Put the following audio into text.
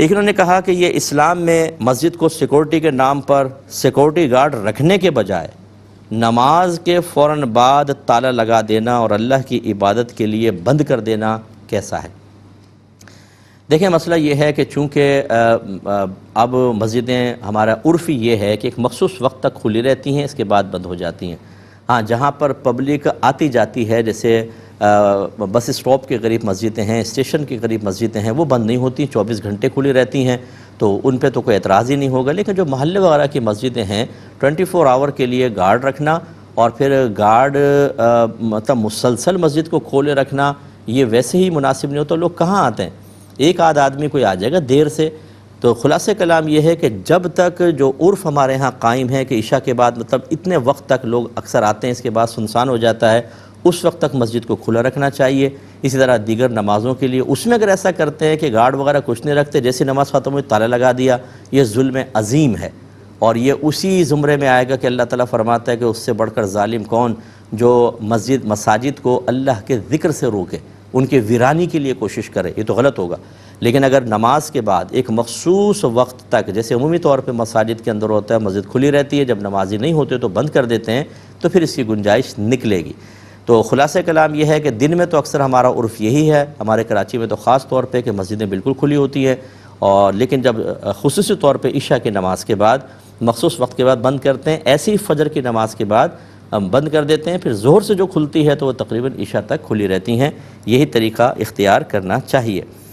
لیکن انہوں نے کہا کہ یہ اسلام میں مسجد کو سیکورٹی کے نام پر سیکورٹی گارڈ رکھنے کے بجائے نماز کے فوراً بعد تالا لگا دینا اور اللہ کی عبادت کے لیے بند کر دینا کیسا ہے؟ دیکھیں، مسئلہ یہ ہے کہ چونکہ اب مسجدیں ہمارا عرف یہ ہے کہ ایک مخصوص وقت تک کھلی رہتی ہیں، اس کے بعد بند ہو جاتی ہیں۔ ہاں، جہاں پر پبلک آتی جاتی ہے، جیسے بس اسٹاپ کے قریب مسجدیں ہیں، اسٹیشن کے قریب مسجدیں ہیں، وہ بند نہیں ہوتی، 24 گھنٹے کھلی رہتی ہیں، تو ان پہ تو کوئی اعتراض ہی نہیں ہوگا۔ لیکن جو محلے وغیرہ کی مسجدیں ہیں، 24 آور کے لیے گارڈ رکھنا اور پھر گارڈ مطلب مسلسل مسجد کو کھولے رکھنا، یہ ویسے ہی مناسب نہیں ہوتا۔ لوگ کہاں آتے ہیں؟ ایک آدھ آدمی کوئی آ جائے گا دیر سے۔ تو خلاصہ کلام یہ ہے کہ جب تک جو عرف ہمارے ہاں قائم ہے کہ عشاء کے بعد مطلب اتنے وقت تک لوگ اکثر آتے ہیں، اس کے بعد سنسان ہو جاتا ہے، اس وقت تک مسجد کو کھلا رکھنا چاہیے۔ اسی طرح دیگر نمازوں کے لیے اس میں اگر ایسا کرتے ہیں کہ گارڈ وغیرہ کچھ نہیں رکھتے، جیسے نماز ختم ہوئی تالا لگا دیا، یہ ظلم عظیم ہے، اور یہ اسی زمرے میں آئے گا کہ اللہ تعالیٰ فرماتا ہے کہ اس سے بڑھ کر ظالم کون، جو مساجد کو اللہ کے ذکر سے روکے، ان کے ویرانی کے لیے کوشش کرے، یہ تو غلط ہوگا۔ لیکن اگر نماز کے بعد ایک مخصوص وقت تک، جیسے عمومی طور پہ مساجد کے اندر ہوتا ہے، مسجد کھلی رہتی ہے، جب نمازی نہیں ہوتے تو بند کر دیتے ہیں، تو پھر اس کی گنجائش نکلے گی۔ تو خلاصہ کلام یہ ہے کہ دن میں تو اکثر ہمارا عرف یہی ہے، ہمارے کراچی میں تو خاص طور پہ، کہ مسجدیں بالکل کھلی ہوتی ہیں، اور لیکن جب خصوصی طور پہ عشاء کی نماز کے بعد مخصوص وقت کے بعد بند کرتے ہیں، ایسی ہی فجر کی نماز کے بعد ہم بند کر دیتے ہیں، پھر ظہر سے جو کھلتی ہے تو وہ تقریباً عشاء تک کھلی رہتی ہیں۔ یہی طریقہ اختیار کرنا چاہیے۔